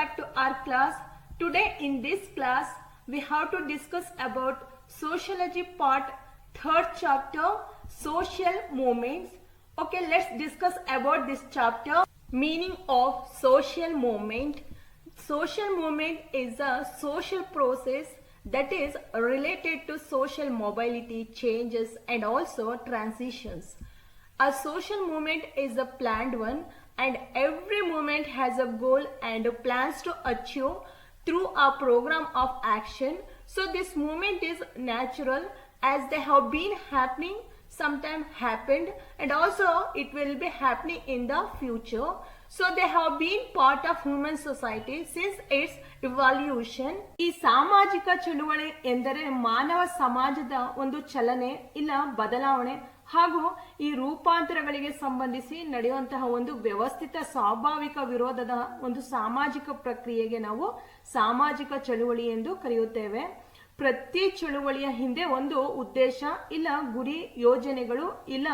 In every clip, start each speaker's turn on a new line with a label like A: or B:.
A: back to our class. Today in this class we have to discuss about sociology part 3rd chapter, social movements. Okay, let's discuss about this chapter. Meaning of social movement. Social movement is a social process that is related to social mobility, changes and also transitions. A social movement is a planned one, and every movement has a goal and plans to achieve through a program of action. So this movement is natural as they have been happening, sometime happened, and also it will be happening in the future. So they have been part of human society since its evolution. ಈ ಸಾಮಾಜಿಕ ಚಳುವಳಿ ಎಂದರೆ ಮಾನವ ಸಮಾಜದ ಒಂದು ಚಲನೆ ಇಲ್ಲ ಬದಲಾವಣೆ ಹಾಗೂ ಈ ರೂಪಾಂತರಗಳಿಗೆ ಸಂಬಂಧಿಸಿ ನಡೆಯುವಂತಹ ಒಂದು ವ್ಯವಸ್ಥಿತ ಸ್ವಾಭಾವಿಕ ವಿರೋಧದ ಒಂದು ಸಾಮಾಜಿಕ ಪ್ರಕ್ರಿಯೆಗೆ ನಾವು ಸಾಮಾಜಿಕ ಚಳುವಳಿ ಎಂದು ಕರೆಯುತ್ತೇವೆ. ಪ್ರತಿ ಚಳುವಳಿಯ ಹಿಂದೆ ಒಂದು ಉದ್ದೇಶ ಇಲ್ಲ ಗುರಿ, ಯೋಜನೆಗಳು ಇಲ್ಲ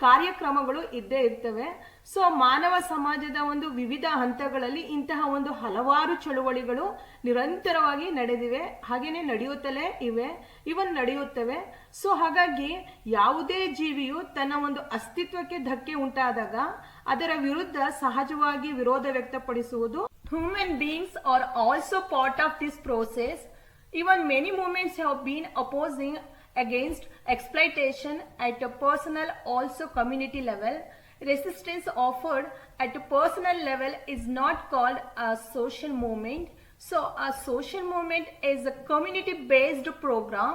A: ಕಾರ್ಯಕ್ರಮಗಳು ಇದ್ದೇ ಇರ್ತವೆ. ಸೊ ಮಾನವ ಸಮಾಜದ ಒಂದು ವಿವಿಧ ಹಂತಗಳಲ್ಲಿ ಇಂತಹ ಒಂದು ಹಲವಾರು ಚಳುವಳಿಗಳು ನಿರಂತರವಾಗಿ ನಡೆದಿವೆ, ಹಾಗೇನೆ ನಡೆಯುತ್ತಲೇ ನಡೆಯುತ್ತವೆ. ಸೊ ಹಾಗಾಗಿ ಯಾವುದೇ ಜೀವಿಯು ತನ್ನ ಒಂದು ಅಸ್ತಿತ್ವಕ್ಕೆ ಧಕ್ಕೆ ಉಂಟಾದಾಗ ಅದರ ವಿರುದ್ಧ ಸಹಜವಾಗಿ ವಿರೋಧ ವ್ಯಕ್ತಪಡಿಸುವುದು. Human beings are also part of this process. Even many movements have been opposing against exploitation at a personal also community level. Resistance offered at a personal level is not called a social movement. So a social movement is a community based program.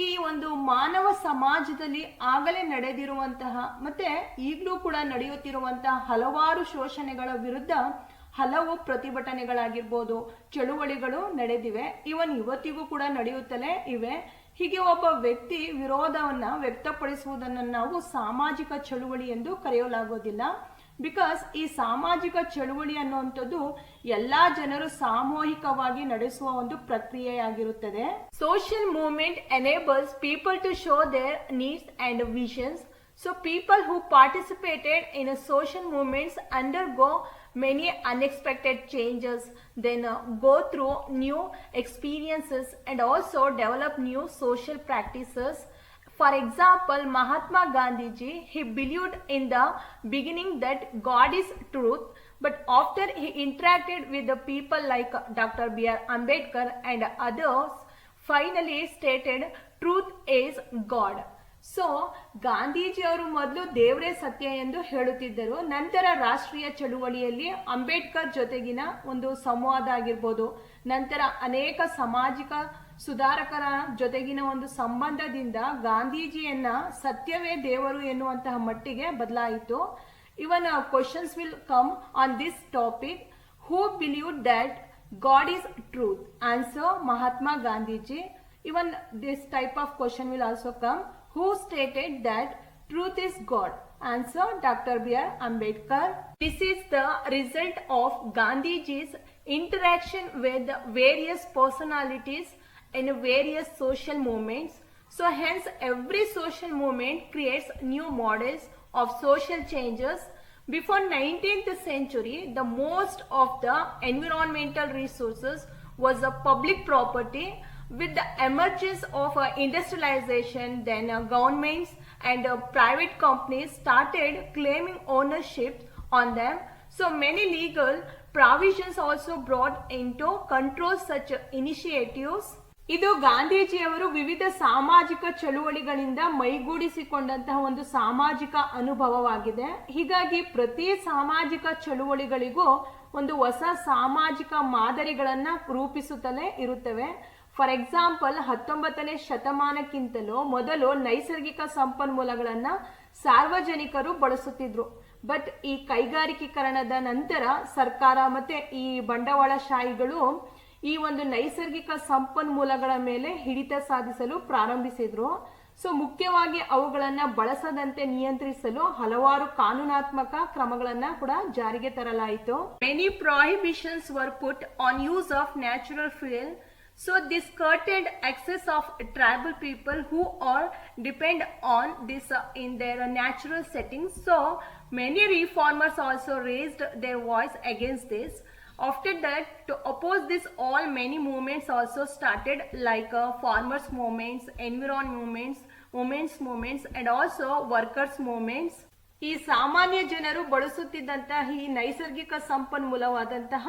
A: ಈ ಒಂದು ಮಾನವ ಸಮಾಜದಲ್ಲಿ ಆಗಲೇ ನಡೆದಿರುವಂತಹ ಮತ್ತೆ ಈಗಲೂ ಕೂಡ ನಡೆಯುತ್ತಿರುವಂತಹ ಹಲವಾರು ಶೋಷಣೆಗಳ ವಿರುದ್ಧ ಹಲವು ಪ್ರತಿಭಟನೆಗಳಾಗಿರ್ಬೋದು, ಚಳುವಳಿಗಳು ನಡೆದಿವೆ. ಇವತ್ತಿಗೂ ಕೂಡ ನಡೆಯುತ್ತಲೇ ಇವೆ. ಹೀಗೆ ಒಬ್ಬ ವ್ಯಕ್ತಿ ವಿರೋಧವನ್ನ ವ್ಯಕ್ತಪಡಿಸುವುದನ್ನು ನಾವು ಸಾಮಾಜಿಕ ಚಳುವಳಿ ಎಂದು ಕರೆಯಲಾಗೋದಿಲ್ಲ. ಬಿಕಾಸ್ ಈ ಸಾಮಾಜಿಕ ಚಳುವಳಿ ಅನ್ನುವಂಥದ್ದು ಎಲ್ಲಾ ಜನರು ಸಾಮೂಹಿಕವಾಗಿ ನಡೆಸುವ ಒಂದು ಪ್ರಕ್ರಿಯೆಯಾಗಿರುತ್ತದೆ. Social movement enables people to show their needs and visions. So people who participated in a social movements undergo many unexpected changes, then go through new experiences and also develop new social practices. For example, Mahatma Gandhiji, he believed in the beginning that God is truth, but after he interacted with the people like Dr. B.R. Ambedkar and others, finally stated truth is God. So Gandhiji ಅವರು ಮೊದಲು ದೇವರೇ ಸತ್ಯ ಎಂದು ಹೇಳುತ್ತಿದ್ದರು. ನಂತರ ರಾಷ್ಟ್ರೀಯ ಚಳುವಳಿಯಲ್ಲಿ ಅಂಬೇಡ್ಕರ್ ಜೊತೆಗಿನ ಒಂದು ಸಂವಾದ ಆಗಿರ್ಬೋದು, ನಂತರ ಅನೇಕ ಸಾಮಾಜಿಕ ಸುಧಾರಕರ ಜೊತೆಗಿನ ಒಂದು ಸಂಬಂಧದಿಂದ ಗಾಂಧೀಜಿಯನ್ನ ಸತ್ಯವೇ ದೇವರು ಎನ್ನುವಂತಹ ಮಟ್ಟಿಗೆ ಬದಲಾಯಿತು. Even questions will come on this topic. Who believed that God is truth? Answer Mahatma Gandhiji. Even this type of question will also come. Who stated that truth is God? Answer Dr. B.R. Ambedkar. This is the result of Gandhiji's interaction with various personalities in various social movements. So hence every social movement creates new models of social changes. Before 19th century, the most of the environmental resources was a public property. With the emergence of industrialization, then governments and private companies started claiming ownership on them. So many legal provisions also brought into control such initiatives. ಇದು ಗಾಂಧೀಜಿಯವರು ವಿವಿಧ ಸಾಮಾಜಿಕ ಚಳುವಳಿಗಳಿಂದ ಮೈಗೂಡಿಸಿಕೊಂಡಂತಹ ಒಂದು ಸಾಮಾಜಿಕ ಅನುಭವವಾಗಿದೆ. ಹೀಗಾಗಿ ಪ್ರತಿ ಸಾಮಾಜಿಕ ಚಳುವಳಿಗಳಿಗೂ ಒಂದು ಹೊಸ ಸಾಮಾಜಿಕ ಮಾದರಿಗಳನ್ನ ರೂಪಿಸುತ್ತಲೇ ಇರುತ್ತವೆ. ಫಾರ್ ಎಕ್ಸಾಂಪಲ್ 19ನೇ ಶತಮಾನಕ್ಕಿಂತಲೂ ಮೊದಲು ನೈಸರ್ಗಿಕ ಸಂಪನ್ಮೂಲಗಳನ್ನ ಸಾರ್ವಜನಿಕರು ಬಳಸುತ್ತಿದ್ರು. ಬಟ್ ಈ ಕೈಗಾರಿಕೀಕರಣದ ನಂತರ ಸರ್ಕಾರ ಮತ್ತೆ ಈ ಬಂಡವಾಳಶಾಹಿಗಳು ಈ ಒಂದು ನೈಸರ್ಗಿಕ ಸಂಪನ್ಮೂಲಗಳ ಮೇಲೆ ಹಿಡಿತ ಸಾಧಿಸಲು ಪ್ರಾರಂಭಿಸಿದ್ರು. ಸೊ ಮುಖ್ಯವಾಗಿ ಅವುಗಳನ್ನ ಬಳಸದಂತೆ ನಿಯಂತ್ರಿಸಲು ಹಲವಾರು ಕಾನೂನಾತ್ಮಕ ಕ್ರಮಗಳನ್ನ ಕೂಡ ಜಾರಿಗೆ ತರಲಾಯಿತು. Many prohibitions were put on use of natural fuel. So this curtailed access of tribal people who are depend on this in their natural settings. So many reformers also raised their voice against this. After that, to oppose this all, many movements also started, like farmers movements, environment movements, women's movements, and also workers movements. ಈ ಸಾಮಾನ್ಯ ಜನರು ಬಳಸುತ್ತಿದ್ದಂತಹ ಈ ನೈಸರ್ಗಿಕ ಸಂಪನ್ಮೂಲವಾದಂತಹ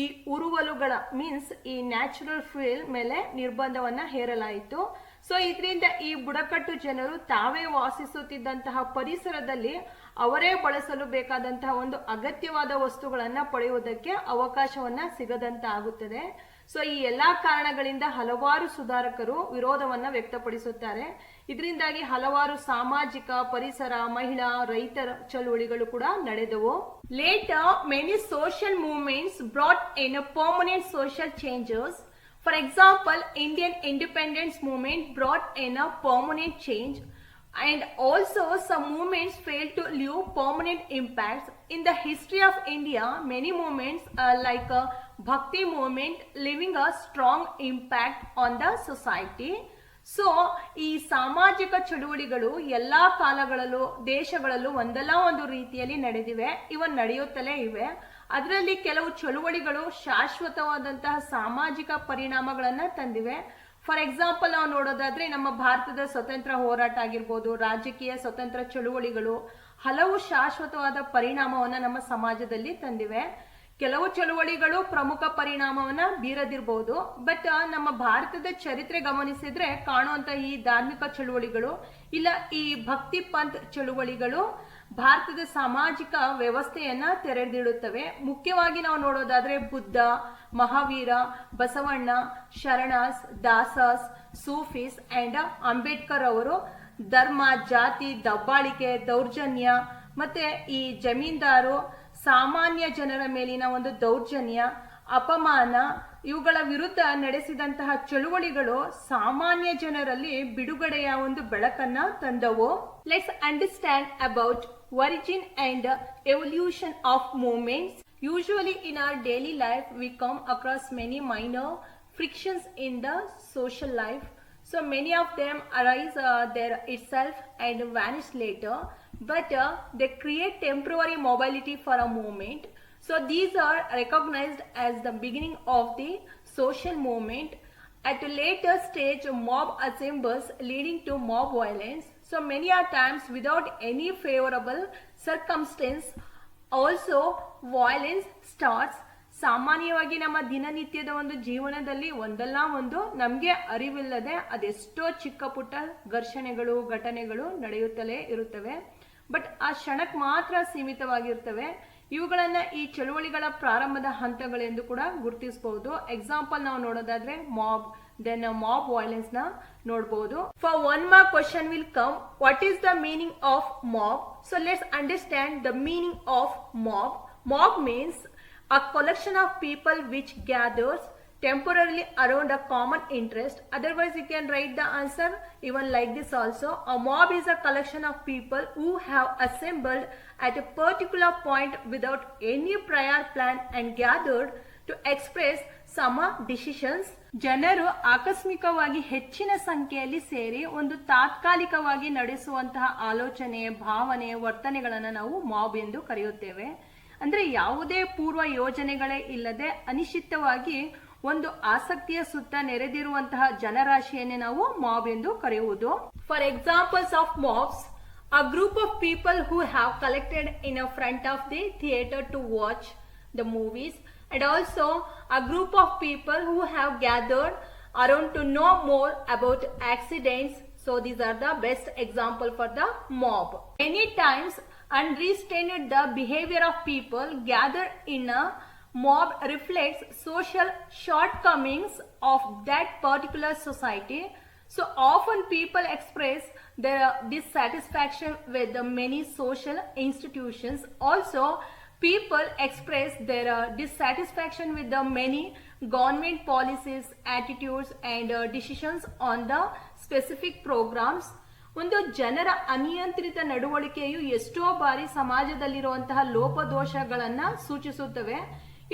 A: ಈ ಉರುವಲುಗಳ means ಈ natural fuel ಮೇಲೆ ನಿರ್ಬಂಧವನ್ನ ಹೇರಲಾಯಿತು. So ಇದರಿಂದ ಈ ಬುಡಕಟ್ಟು ಜನರು ತಾವೇ ವಾಸಿಸುತ್ತಿದ್ದಂತಹ ಪರಿಸರದಲ್ಲಿ ಅವರೇ ಬಳಸಲು ಬೇಕಾದಂತಹ ಒಂದು ಅಗತ್ಯವಾದ ವಸ್ತುಗಳನ್ನ ಪಡೆಯುವುದಕ್ಕೆ ಅವಕಾಶವನ್ನ ಸಿಗದಂತಾಗುತ್ತದೆ. ಸೊ ಈ ಎಲ್ಲಾ ಕಾರಣಗಳಿಂದ ಹಲವಾರು ಸುಧಾರಕರು ವಿರೋಧವನ್ನ ವ್ಯಕ್ತಪಡಿಸುತ್ತಾರೆ. ಇದರಿಂದಾಗಿ ಹಲವಾರು ಸಾಮಾಜಿಕ, ಪರಿಸರ, ಮಹಿಳಾ, ರೈತರ ಚಳುವಳಿಗಳು ಕೂಡ ನಡೆದವು. Later many social movements brought in permanent social changes. For example, Indian independence movement brought in a permanent change, and also some movements failed to leave permanent impacts. In the history of India, many movements like Bhakti movement leaving a strong impact on the society. So ಈ ಸಾಮಾಜಿಕ ಚಳುವಳಿಗಳು ಎಲ್ಲಾ ಕಾಲಗಳಲ್ಲೂ ದೇಶಗಳಲ್ಲೂ ಒಂದಲ್ಲ ಒಂದು ರೀತಿಯಲ್ಲಿ ನಡೆದಿವೆ, ಇವನ್ ನಡೆಯುತ್ತಲೇ ಇವೆ. ಅದರಲ್ಲಿ ಕೆಲವು ಚಳುವಳಿಗಳು ಶಾಶ್ವತವಾದಂತಹ ಸಾಮಾಜಿಕ ಪರಿಣಾಮಗಳನ್ನ ತಂದಿವೆ. ಫಾರ್ ಎಕ್ಸಾಂಪಲ್ ನಾವು ನೋಡೋದಾದ್ರೆ ನಮ್ಮ ಭಾರತದ ಸ್ವತಂತ್ರ ಹೋರಾಟ ಆಗಿರ್ಬೋದು, ರಾಜಕೀಯ ಸ್ವತಂತ್ರ ಚಳುವಳಿಗಳು ಹಲವು ಶಾಶ್ವತವಾದ ಪರಿಣಾಮವನ್ನ ನಮ್ಮ ಸಮಾಜದಲ್ಲಿ ತಂದಿವೆ. ಕೆಲವು ಚಳುವಳಿಗಳು ಪ್ರಮುಖ ಪರಿಣಾಮವನ್ನ ಬೀರದಿರಬಹುದು, ಬಟ್ ನಮ್ಮ ಭಾರತದ ಚರಿತ್ರೆ ಗಮನಿಸಿದ್ರೆ ಕಾಣುವಂತ ಈ ಧಾರ್ಮಿಕ ಚಳುವಳಿಗಳು ಇಲ್ಲ ಈ ಭಕ್ತಿ ಪಂಥ್ ಚಳುವಳಿಗಳು ಭಾರತದ ಸಾಮಾಜಿಕ ವ್ಯವಸ್ಥೆಯನ್ನ ತೆರೆದಿಡುತ್ತವೆ. ಮುಖ್ಯವಾಗಿ ನಾವು ನೋಡೋದಾದ್ರೆ ಬುದ್ಧ, ಮಹಾವೀರ, ಬಸವಣ್ಣ, ಶರಣಾಸ್, ದಾಸಾಸ್, ಸೂಫೀಸ್ ಅಂಡ್ ಅಂಬೇಡ್ಕರ್ ಅವರು ಧರ್ಮ, ಜಾತಿ, ದಬ್ಬಾಳಿಕೆ, ದೌರ್ಜನ್ಯ ಮತ್ತೆ ಈ ಜಮೀನ್ದಾರು, ಸಾಮಾನ್ಯ ಜನರ ಮೇಲಿನ ಒಂದು ದೌರ್ಜನ್ಯ, ಅಪಮಾನ ಇವುಗಳ ವಿರುದ್ಧ ನಡೆಸಿದಂತಹ ಚಳುವಳಿಗಳು ಸಾಮಾನ್ಯ ಜನರಲ್ಲಿ ಬಿಡುಗಡೆಯ ಒಂದು ಬೆಳಕನ್ನ ತಂದವು. Let's understand about origin and evolution of movements. Usually in our daily life we come across many minor frictions in the social life. So many of them arise there itself and vanish later, but they create temporary mobility for a movement. So these are recognized as the beginning of the social movement. At a later stage, mob assembles leading to mob violence. So many are times without any favorable circumstance also violence starts. ಸಾಮಾನ್ಯವಾಗಿ ನಮ್ಮ ದಿನನಿತ್ಯದ ಒಂದು ಜೀವನದಲ್ಲಿ ಒಂದಲ್ಲ ಒಂದು ನಮ್ಗೆ ಅರಿವಿಲ್ಲದೆ ಅದೆಷ್ಟೋ ಚಿಕ್ಕ ಪುಟ್ಟ ಘರ್ಷಣೆಗಳು, ಘಟನೆಗಳು ನಡೆಯುತ್ತಲೇ ಇರುತ್ತವೆ. ಬಟ್ ಆ ಕ್ಷಣಕ್ಕೆ ಮಾತ್ರ ಸೀಮಿತವಾಗಿರ್ತವೆ. ಇವುಗಳನ್ನ ಈ ಚಳುವಳಿಗಳ ಪ್ರಾರಂಭದ ಹಂತಗಳೆಂದು ಕೂಡ ಗುರುತಿಸಬಹುದು. ಎಕ್ಸಾಂಪಲ್ ನಾವು ನೋಡೋದಾದ್ರೆ ಮಾಬ್, ದೆನ್ ಮಾಬ್ ವೈಲೆನ್ಸ್ ನ ನೋಡಬಹುದು. For one mark question will come, what is the meaning of mob? So let's understand the meaning of mob. Mob means a collection of people which gathers temporarily around a common interest. Otherwise you can write the answer even like this also. A mob is a collection of people who have assembled at a particular point without any prior plan and gathered to express some decisions. ಜನರು ಆಕಸ್ಮಿಕವಾಗಿ ಹೆಚ್ಚಿನ ಸಂಖ್ಯೆಯಲ್ಲಿ ಸೇರಿ ಒಂದು ತಾತ್ಕಾಲಿಕವಾಗಿ ನಡೆಸುವಂತಹ ಆಲೋಚನೆ, ಭಾವನೆ, ವರ್ತನೆಗಳನ್ನು ನಾವು ಮಾಬ್ ಎಂದು ಕರೆಯುತ್ತೇವೆ. ಅಂದ್ರೆ ಯಾವುದೇ ಪೂರ್ವ ಯೋಜನೆಗಳೇ ಇಲ್ಲದೆ ಅನಿಶ್ಚಿತವಾಗಿ ಒಂದು ಆಸಕ್ತಿಯ ಸುತ್ತ ನೆರೆದಿರುವಂತಹ ಜನರಾಶಿಯನ್ನೇ ನಾವು ಮಾಬ್ ಎಂದು ಕರೆಯುವುದು. For examples of mobs, a group of people who have collected in a front of the theater to watch the movies, and also a group of people who have gathered around to know more about accidents. So these are the best example for the mob. Many times unrestrained the behavior of people gathered in a mob reflects social shortcomings of that particular society. So often people express their dissatisfaction with the many social institutions. Also people express their dissatisfaction with the many government policies, attitudes and decisions on the specific programs. ಒಂದು ಜನರ ಅನಿಯಂತ್ರಿತ ನಡವಳಿಕೆಯು ಎಷ್ಟೋ ಬಾರಿ ಸಮಾಜದಲ್ಲಿರುವಂತಹ ಲೋಪದೋಷಗಳನ್ನ ಸೂಚಿಸುತ್ತವೆ.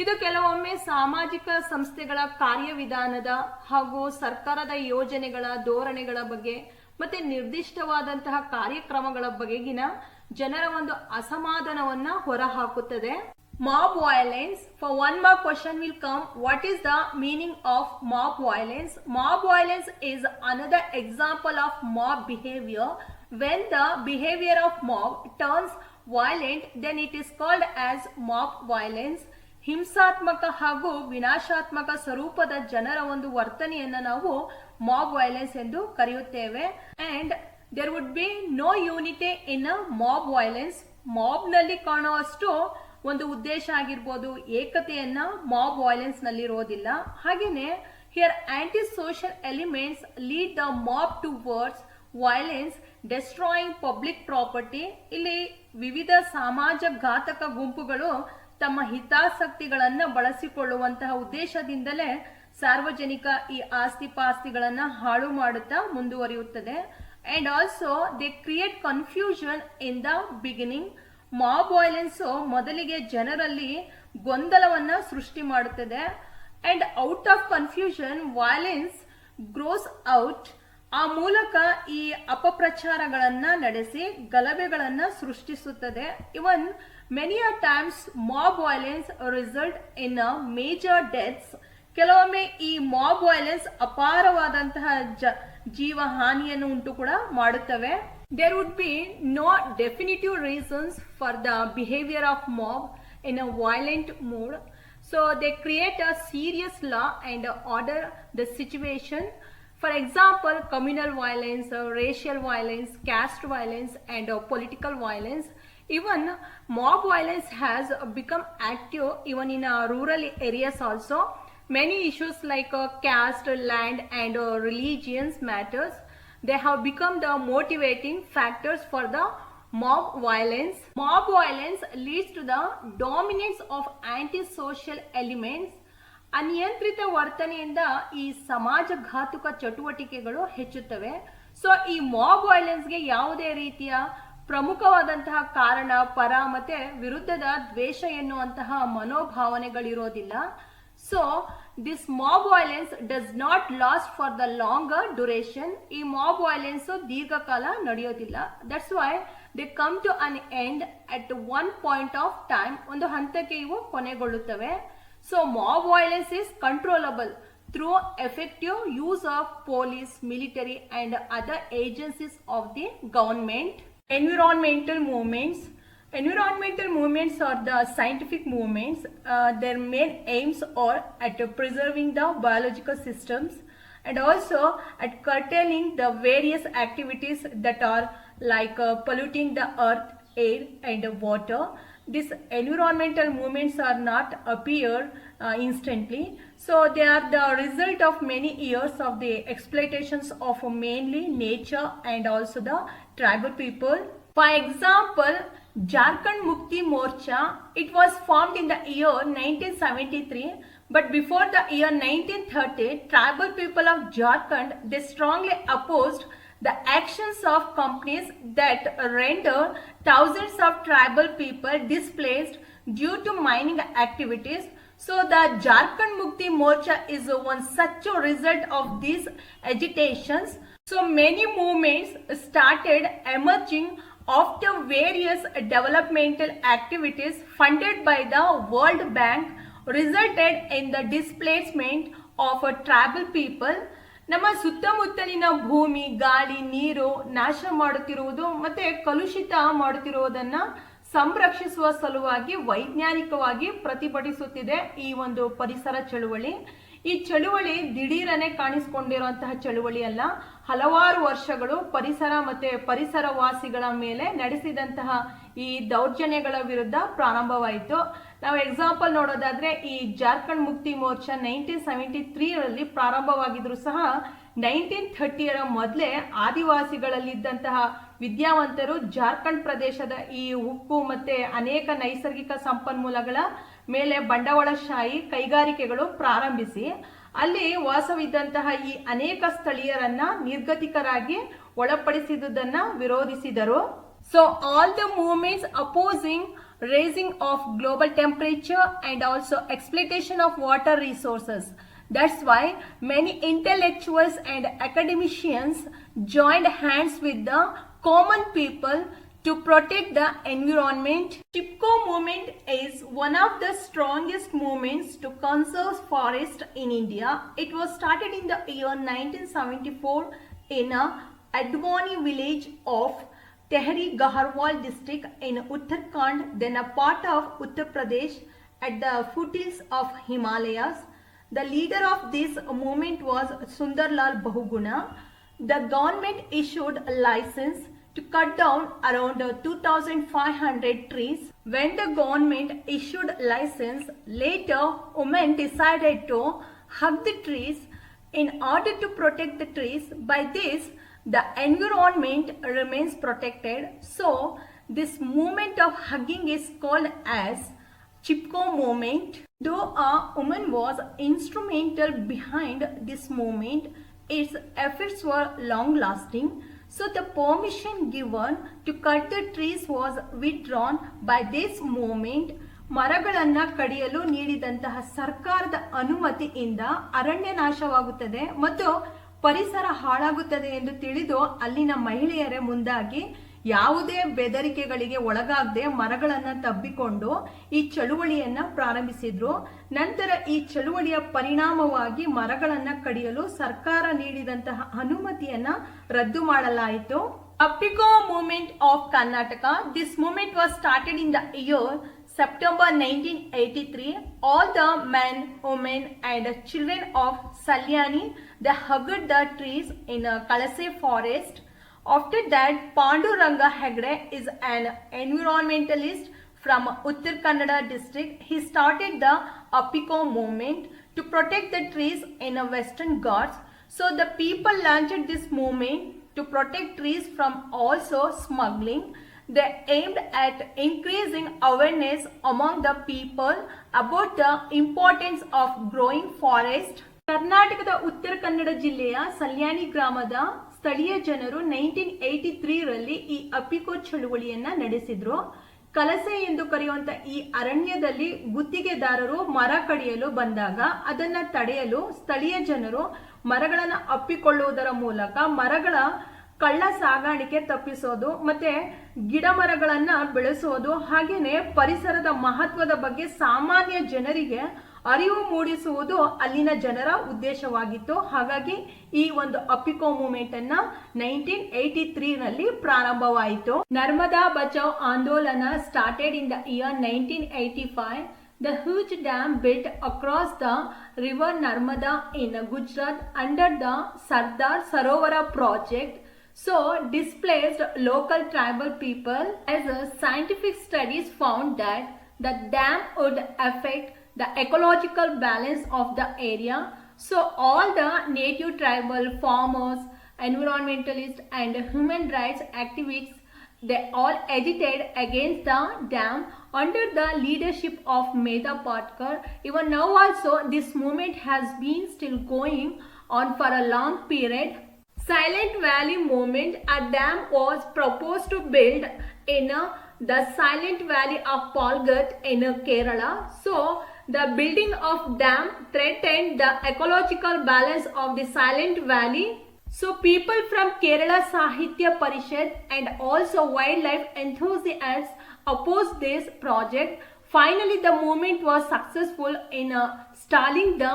A: ಇದು ಕೆಲವೊಮ್ಮೆ ಸಾಮಾಜಿಕ ಸಂಸ್ಥೆಗಳ ಕಾರ್ಯವಿಧಾನದ ಹಾಗೂ ಸರ್ಕಾರದ ಯೋಜನೆಗಳ, ಧೋರಣೆಗಳ ಬಗ್ಗೆ ಮತ್ತೆ ನಿರ್ದಿಷ್ಟವಾದಂತಹ ಕಾರ್ಯಕ್ರಮಗಳ ಬಗೆಗಿನ ಜನರ ಒಂದು ಅಸಮಾಧಾನವನ್ನ ಹೊರಹಾಕುತ್ತದೆ. Mob violence. For one more question will come, what is the meaning of mob violence? Mob violence is another example of mob behavior. When the behavior of mob turns violent, then it is called as mob violence. ಹಿಂಸಾತ್ಮಕ ಹಾಗೂ ವಿನಾಶಾತ್ಮಕ ಸ್ವರೂಪದ ಜನರ ಒಂದು ವರ್ತನೆಯನ್ನು ನಾವು mob violence ಎಂದು ಕರೆಯುತ್ತೇವೆ. And there would be no unity in mob violence. Mob ನಲ್ಲಿ ಕಾಣುವಷ್ಟು ಒಂದು ಉದ್ದೇಶ ಆಗಿರ್ಬೋದು, ಏಕತೆಯನ್ನ ಮಾಬ್ ವೈಲೆನ್ಸ್ ನಲ್ಲಿ ಇರೋದಿಲ್ಲ. ಹಾಗೇನೆ here anti social elements lead the mob towards violence, destroying public property. ಇಲ್ಲಿ ವಿವಿಧ ಸಮಾಜ ಘಾತಕ ಗುಂಪುಗಳು ತಮ್ಮ ಹಿತಾಸಕ್ತಿಗಳನ್ನ ಬಳಸಿಕೊಳ್ಳುವಂತಹ ಉದ್ದೇಶದಿಂದಲೇ ಸಾರ್ವಜನಿಕ ಈ ಆಸ್ತಿ ಪಾಸ್ತಿಗಳನ್ನ ಹಾಳು ಮಾಡುತ್ತಾ ಮುಂದುವರಿಯುತ್ತದೆ. And also they create confusion in the beginning. Mob violence ಮೊದಲಿಗೆ ಜನರಲ್ಲಿ ಗೊಂದಲವನ್ನ ಸೃಷ್ಟಿ ಮಾಡುತ್ತದೆ. And out of confusion violence grows out. ಆ ಮೂಲಕ ಈ ಅಪಪ್ರಚಾರಗಳನ್ನ ನಡೆಸಿ ಗಲಭೆಗಳನ್ನ ಸೃಷ್ಟಿಸುತ್ತದೆ. Even many a times mob violence result in major deaths. ಕೆಲವೊಮ್ಮೆ ಈ ಮಾಬ್ ವೈಲೆನ್ಸ್ ಅಪಾರವಾದಂತಹ ಜೀವ ಹಾನಿಯನ್ನು ಉಂಟು ಕೂಡ ಮಾಡುತ್ತವೆ. There would be no definitive reasons for the behavior of mob in a violent mood. So they create a serious law and order the situation. For example, communal violence, racial violence, caste violence, and political violence. Even mob violence has become active even in rural areas also. Many issues like caste, land, and religions matters. They have become the motivating factors for the mob violence. Mob violence leads to the dominance of antisocial elements. ಅನಿಯಂತ್ರಿತ ವರ್ತನೆಯಿಂದ ಈ ಸಮಾಜ ಘಾತುಕ ಚಟುವಟಿಕೆಗಳು ಹೆಚ್ಚುತ್ತವೆ. So ಈ mob ವೈಲೆನ್ಸ್ಗೆ ಯಾವುದೇ ರೀತಿಯ ಪ್ರಮುಖವಾದಂತಹ ಕಾರಣ, ಪರ ಮತ್ತೆ ವಿರುದ್ಧದ ದ್ವೇಷ ಎನ್ನುವಂತಹ ಮನೋಭಾವನೆಗಳಿರೋದಿಲ್ಲ. So this mob violence does not last for the longer duration. ಈ ಮಾಬ್ ವೈಲೆನ್ಸ್ ದೀರ್ಘಕಾಲ ನಡೆಯೋದಿಲ್ಲ. That's why they come to an end at one point of time. ಒಂದು ಹಂತಕ್ಕೆ ಇವು ಕೊನೆಗೊಳ್ಳುತ್ತವೆ. So mob violence is controllable through effective use of police, military, and other agencies of the government. Environmental movements. Environmental movements are the scientific movements. Their main aims are at preserving the biological systems and also at curtailing the various activities that are like polluting the earth, air, and water. These environmental movements are not appear instantly, so they are the result of many years of the exploitations of mainly nature and also the tribal people. For example, Jarkhand Mukthi Morcha, it was formed in the year 1973, but before the year 1930, tribal people of Jarkhand, they strongly opposed the actions of companies that render thousands of tribal people displaced due to mining activities. So the Jarkhand Mukthi Morcha is one such a result of these agitations. So many movements started emerging after various developmental activities funded by the World Bank resulted in the displacement of tribal people. ನಮ್ಮ ಸುತ್ತಮುತ್ತಲಿನ ಭೂಮಿ, ಗಾಳಿ, ನೀರು ನಾಶ ಮಾಡುತ್ತಿರುವುದು ಮತ್ತೆ ಕಲುಷಿತ ಮಾಡುತ್ತಿರುವುದನ್ನ ಸಂರಕ್ಷಿಸುವ ಸಲುವಾಗಿ ವೈಜ್ಞಾನಿಕವಾಗಿ ಪ್ರತಿಭಟಿಸುತ್ತಿದೆ ಈ ಒಂದು ಪರಿಸರ ಚಳುವಳಿ. ಈ ಚಳುವಳಿ ದಿಢೀರನೆ ಕಾಣಿಸಿಕೊಂಡಿರುವಂತಹ ಚಳುವಳಿ ಅಲ್ಲ. ಹಲವಾರು ವರ್ಷಗಳು ಪರಿಸರ ಮತ್ತೆ ಪರಿಸರವಾಸಿಗಳ ಮೇಲೆ ನಡೆಸಿದಂತಹ ಈ ದೌರ್ಜನ್ಯಗಳ ವಿರುದ್ಧ ಪ್ರಾರಂಭವಾಯಿತು. ನಾವು ಎಕ್ಸಾಂಪಲ್ ನೋಡೋದಾದ್ರೆ ಈ ಜಾರ್ಖಂಡ್ ಮುಕ್ತಿ ಮೋರ್ಚಾ 1973ರಲ್ಲಿ ಪ್ರಾರಂಭವಾಗಿದ್ರು ಸಹ 1930ರ ಮೊದಲೇ ಆದಿವಾಸಿಗಳಲ್ಲಿದ್ದಂತಹ ವಿದ್ಯಾವಂತರು ಜಾರ್ಖಂಡ್ ಪ್ರದೇಶದ ಈ ಉಕ್ಕು ಮತ್ತೆ ಅನೇಕ ನೈಸರ್ಗಿಕ ಸಂಪನ್ಮೂಲಗಳ ಮೇಲೆ ಬಂಡವಾಳಶಾಹಿ ಕೈಗಾರಿಕೆಗಳು ಪ್ರಾರಂಭಿಸಿ ಅಲ್ಲಿ ವಾಸವಿದ್ದಂತಹ ಈ ಅನೇಕ ಸ್ಥಳೀಯರನ್ನ ನಿರ್ಗತಿಕರಾಗಿ ಒಳಪಡಿಸಿದುದನ್ನ ವಿರೋಧಿಸಿದರು. So all the movements opposing raising of global temperature and also exploitation of water resources. That's why many intellectuals and academicians joined hands with the common people to protect the environment. Chipko movement is one of the strongest movements to conserve forest in India. It was started in the year 1974 in a Advani village of Tehri Gaharwal district in Uttarakhand, then a part of Uttar Pradesh at the foothills of Himalayas. The leader of this movement was Sundarlal Bahuguna. The government issued a license to cut down around 2,500 trees. When the government issued license, later women decided to hug the trees in order to protect the trees. By this, the environment remains protected. So, this movement of hugging is called as Chipko movement. Though a woman was instrumental behind this movement, its efforts were long lasting. So the permission given to cut the trees was withdrawn by this movement. ಮರಗಳನ್ನ ಕಡಿಯಲು ನೀಡಿದಂತಹ ಸರ್ಕಾರದ ಅನುಮತಿಯಿಂದ ಅರಣ್ಯ ನಾಶವಾಗುತ್ತದೆ ಮತ್ತು ಪರಿಸರ ಹಾಳಾಗುತ್ತದೆ ಎಂದು ತಿಳಿದು ಅಲ್ಲಿನ ಮಹಿಳೆಯರೇ ಮುಂದಾಗಿ ಯಾವುದೇ ಬೆದರಿಕೆಗಳಿಗೆ ಒಳಗಾಗದೆ ಮರಗಳನ್ನ ತಬ್ಬಿಕೊಂಡು ಈ ಚಳುವಳಿಯನ್ನ ಪ್ರಾರಂಭಿಸಿದ್ರು. ನಂತರ ಈ ಚಳುವಳಿಯ ಪರಿಣಾಮವಾಗಿ ಮರಗಳನ್ನ ಕಡಿಯಲು ಸರ್ಕಾರ ನೀಡಿದಂತಹ ಅನುಮತಿಯನ್ನ ರದ್ದು ಮಾಡಲಾಯಿತು. Chipko Movement of Karnataka. This movement was started in the year September 1983. All the men, women and children of Salyani, they hugged the trees in a Kalase forest. After that, Panduranga Hegde is an environmentalist from Uttar Kannada district. He started the Chipko movement to protect the trees in the Western Ghats. So the people launched this movement to protect trees from also smuggling. They aimed at increasing awareness among the people about the importance of growing forest. ಕರ್ನಾಟಕದ ಉತ್ತರ ಕನ್ನಡ ಜಿಲ್ಲೆಯ ಸಲ್ಯಾನಿ ಗ್ರಾಮದ ಸ್ಥಳೀಯ ಜನರು 1983 ರಲ್ಲಿ ಈ ಅಪಿಕೋ ಚಳುವಳಿಯನ್ನ ನಡೆಸಿದ್ರು. ಕಲಸೆ ಎಂದು ಕರೆಯುವಂತ ಈ ಅರಣ್ಯದಲ್ಲಿ ಗುತ್ತಿಗೆದಾರರು ಮರ ಕಡಿಯಲು ಬಂದಾಗ ಅದನ್ನ ತಡೆಯಲು ಸ್ಥಳೀಯ ಜನರು ಮರಗಳನ್ನ ಅಪ್ಪಿಕೊಳ್ಳುವುದರ ಮೂಲಕ ಮರಗಳ ಕಳ್ಳ ಸಾಗಾಣಿಕೆ ತಪ್ಪಿಸೋದು ಮತ್ತೆ ಗಿಡ ಮರಗಳನ್ನ ಬೆಳೆಸೋದು ಹಾಗೇನೆ ಪರಿಸರದ ಮಹತ್ವದ ಬಗ್ಗೆ ಸಾಮಾನ್ಯ ಜನರಿಗೆ ಅರಿವು ಮೂಡಿಸುವುದು ಅಲ್ಲಿನ ಜನರ ಉದ್ದೇಶವಾಗಿತ್ತು. ಹಾಗಾಗಿ ಈ ಒಂದು ಅಪಿಕೋ ಮೂವ್ಮೆಂಟ್ ಅನ್ನ 1983 ರಲ್ಲಿ ಪ್ರಾರಂಭವಾಯಿತು. ನರ್ಮದಾ ಬಚಾವ್ ಆಂದೋಲನ started in the year 1985. The huge dam built across the river Narmada in Gujarat under the Sardar Sarovara project so displaced local tribal people. As scientific studies found that the dam would affect the ecological balance of the area. So all the native tribal farmers, environmentalists and human rights activists, they all agitated against the dam under the leadership of Medha Patkar. Even now also this movement has been still going on for a long period. Silent Valley movement, a dam was proposed to build in the Silent Valley of Palghat in Kerala. So the building of dam threatened the ecological balance of the Silent Valley. So people from Kerala Sahitya Parishad and also wildlife enthusiasts opposed this project. Finally, the movement was successful in stalling the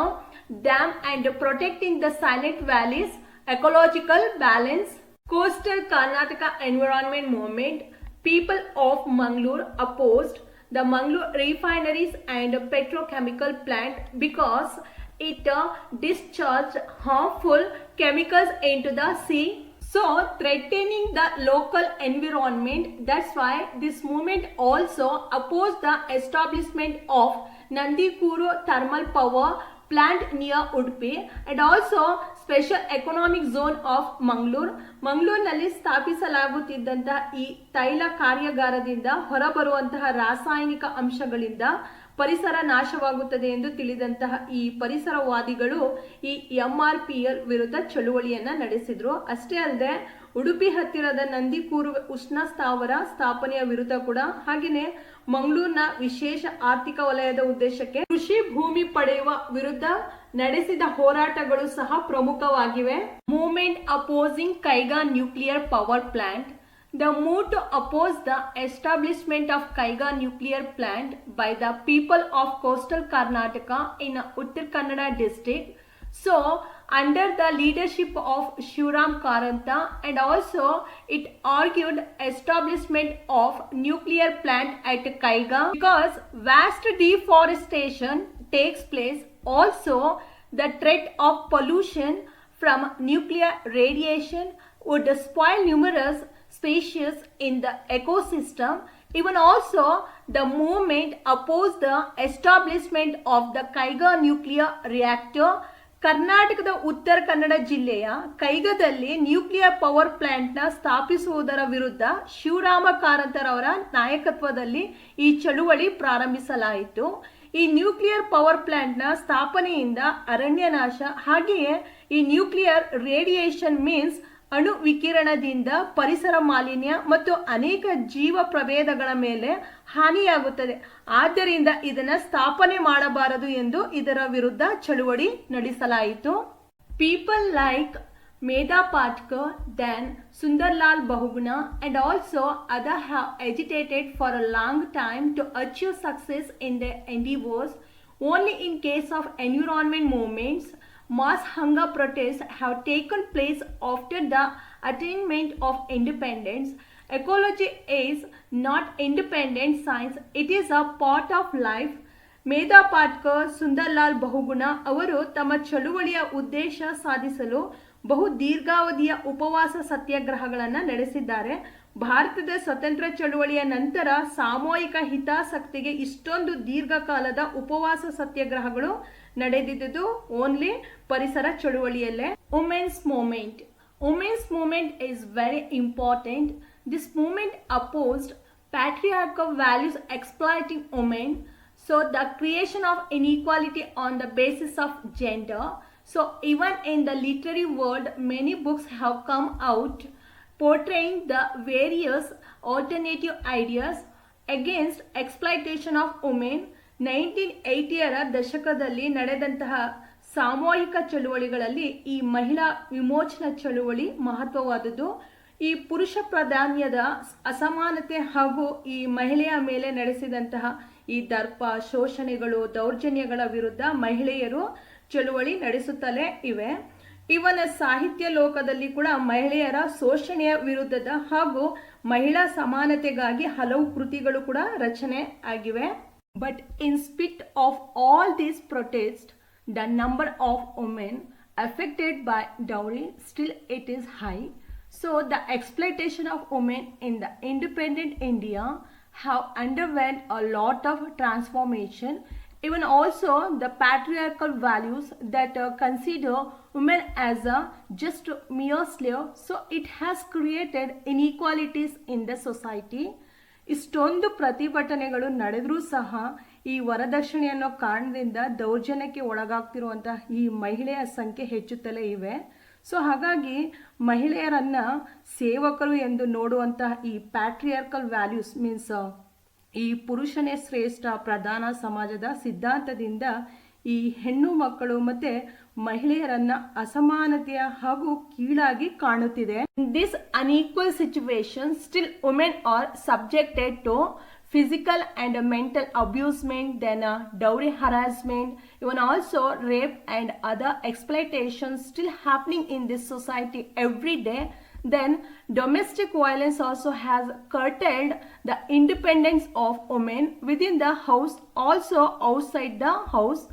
A: dam and protecting the Silent Valley's ecological balance. Coastal Karnataka environment movement. People of Mangalore opposed the Mangalore refineries and petrochemical plant because it discharged harmful chemicals into the sea, so threatening the local environment. That's why this movement also opposed the establishment of Nandikuru thermal power plant near Udupi and also special economic zone of Mangalore. ಮಂಗಳೂರಿನಲ್ಲಿ ಸ್ಥಾಪಿಸಲಾಗುತ್ತಿದ್ದಂತಹ ಈ ತೈಲ ಕಾರ್ಯಾಗಾರದಿಂದ ಹೊರಬರುವಂತಹ ರಾಸಾಯನಿಕ ಅಂಶಗಳಿಂದ ಪರಿಸರ ನಾಶವಾಗುತ್ತದೆ ಎಂದು ತಿಳಿದಂತಹ ಈ ಪರಿಸರವಾದಿಗಳು ಈ MRPL ವಿರುದ್ಧ ಚಳುವಳಿಯನ್ನ ನಡೆಸಿದ್ರು. ಅಷ್ಟೇ ಅಲ್ಲದೆ ಉಡುಪಿ ಹತ್ತಿರದ ನಂದಿಕೂರು ಉಷ್ಣ ಸ್ಥಾವರ ಸ್ಥಾಪನೆಯ ವಿರುದ್ಧ ಕೂಡ ಹಾಗೆಯೇ ಮಂಗಳೂರಿನ ವಿಶೇಷ ಆರ್ಥಿಕ ವಲಯದ ಉದ್ದೇಶಕ್ಕೆ ಕೃಷಿ ಭೂಮಿ ಪಡೆಯುವ ವಿರುದ್ಧ ನಡೆಸಿದ ಹೋರಾಟಗಳು ಸಹ ಪ್ರಮುಖವಾಗಿವೆ. Movement opposing Kaiga nuclear power plant. The move to oppose the establishment of Kaiga nuclear plant by the people of coastal Karnataka in Uttar Kannada district. So, under the leadership of Shivram Karanta, and also it argued establishment of nuclear plant at Kaiga because vast deforestation takes place. Also, the threat of pollution from nuclear radiation would spoil numerous species in the ecosystem. Even also, the movement opposed the establishment of the Kaiga nuclear reactor. ಕರ್ನಾಟಕದ ಉತ್ತರ ಕನ್ನಡ ಜಿಲ್ಲೆಯ ಕೈಗದಲ್ಲಿ nuclear power ಪ್ಲಾಂಟ್ನ ಸ್ಥಾಪಿಸುವುದರ ವಿರುದ್ಧ ಶಿವರಾಮ ಕಾರಂತರವರ ನಾಯಕತ್ವದಲ್ಲಿ ಈ ಚಳುವಳಿ ಪ್ರಾರಂಭಿಸಲಾಯಿತು. ಈ nuclear power ಪ್ಲಾಂಟ್ನ ಸ್ಥಾಪನೆಯಿಂದ ಅರಣ್ಯನಾಶ ಹಾಗೆಯೇ ಈ ನ್ಯೂಕ್ಲಿಯರ್ ರೇಡಿಯೇಷನ್ ಮೀನ್ಸ್ ಅಣು ವಿಕಿರಣದಿಂದ ಪರಿಸರ ಮಾಲಿನ್ಯ ಮತ್ತು ಅನೇಕ ಜೀವ ಪ್ರಭೇದಗಳ ಮೇಲೆ ಹಾನಿಯಾಗುತ್ತದೆ. ಆದ್ದರಿಂದ ಇದನ್ನು ಸ್ಥಾಪನೆ ಮಾಡಬಾರದು ಎಂದು ಇದರ ವಿರುದ್ಧ ಚಳುವಳಿ ನಡೆಸಲಾಯಿತು. People like Medha Patkar, then Sundarlal Bahuguna and also others have agitated for a long time to achieve success in their endeavors. Only in case of environment movements, mass hunger protests have taken place after the attainment of independence. Ecology is not independent science, it is a part of life. ಮೇಧಾ ಪಾಟ್ಕರ್, ಸುಂದರ್ಲಾಲ್ ಬಹುಗುಣ ಅವರು ತಮ್ಮ ಚಳುವಳಿಯ ಉದ್ದೇಶ ಸಾಧಿಸಲು ಬಹು ದೀರ್ಘಾವಧಿಯ ಉಪವಾಸ ಸತ್ಯಾಗ್ರಹಗಳನ್ನು ನಡೆಸಿದ್ದಾರೆ. ಭಾರತದ ಸ್ವತಂತ್ರ ಚಳುವಳಿಯ ನಂತರ ಸಾಮೂಹಿಕ ಹಿತಾಸಕ್ತಿಗೆ ಇಷ್ಟೊಂದು ದೀರ್ಘಕಾಲದ ಉಪವಾಸ ಸತ್ಯಾಗ್ರಹಗಳು ನಡೆದಿದ್ದು ಓನ್ಲಿ ಪರಿಸರ ಚಳುವಳಿಯಲ್ಲೇ. Women's movement. Women's movement is very important. This movement opposed patriarchal values exploiting women. So the creation of inequality on the basis of gender. So even in the literary world, many books have come out portraying the various alternative ideas against exploitation of women. 1980ರ ದಶಕದಲ್ಲಿ ನಡೆದಂತಹ ಸಾಮೂಹಿಕ ಚಳುವಳಿಗಳಲ್ಲಿ ಈ ಮಹಿಳಾ ವಿಮೋಚನಾ ಚಳುವಳಿ ಮಹತ್ವವಾದುದು. ಈ ಪುರುಷ ಪ್ರಾಧಾನ್ಯದ ಅಸಮಾನತೆ ಹಾಗೂ ಈ ಮಹಿಳೆಯ ಮೇಲೆ ನಡೆಸಿದಂತಹ ಈ ದರ್ಪ, ಶೋಷಣೆಗಳು, ದೌರ್ಜನ್ಯಗಳ ವಿರುದ್ಧ ಮಹಿಳೆಯರು ಚಳುವಳಿ ನಡೆಸುತ್ತಲೇ ಇವೆ. ಇವನ ಸಾಹಿತ್ಯ ಲೋಕದಲ್ಲಿ ಕೂಡ ಮಹಿಳೆಯರ ಶೋಷಣೆಯ ವಿರುದ್ಧದ ಹಾಗೂ ಮಹಿಳಾ ಸಮಾನತೆಗಾಗಿ ಹಲವು ಕೃತಿಗಳು ಕೂಡ ರಚನೆ ಆಗಿವೆ. But in spit of all these protest, the number of women affected by dowry still it is high. So the exploitation of women in the independent India have underwent a lot of transformation. Even also the patriarchal values that consider women as a just mere slave, so it has created inequalities in the society. ಇಷ್ಟೊಂದು ಪ್ರತಿಭಟನೆಗಳು ನಡೆದರೂ ಸಹ ಈ ವರದಕ್ಷಿಣೆ ಅನ್ನೋ ಕಾರಣದಿಂದ ದೌರ್ಜನ್ಯಕ್ಕೆ ಒಳಗಾಗ್ತಿರುವಂತಹ ಈ ಮಹಿಳೆಯ ಸಂಖ್ಯೆ ಹೆಚ್ಚುತ್ತಲೇ ಇವೆ. ಸೊ ಹಾಗಾಗಿ ಮಹಿಳೆಯರನ್ನು ಸೇವಕರು ಎಂದು ನೋಡುವಂತಹ ಈ ಪ್ಯಾಟ್ರಿಯಾರ್ಕಲ್ ವ್ಯಾಲ್ಯೂಸ್ ಮೀನ್ಸ್ ಈ ಪುರುಷನೇ ಶ್ರೇಷ್ಠ ಪ್ರಧಾನ ಸಮಾಜದ ಸಿದ್ಧಾಂತದಿಂದ ಈ ಹೆಣ್ಣು ಮಕ್ಕಳು ಮತ್ತೆ ಮಹಿಳೆಯರನ್ನ ಅಸಮಾನತೆಯ ಹಾಗೂ ಕೀಳಾಗಿ ಕಾಣುತ್ತಿದೆ. In this unequal situation still women are subjected to physical and mental abusement, then dowry harassment, even also rape and other exploitations still happening in this society every day. Then domestic violence also has curtailed the independence of women within the house, also outside the house.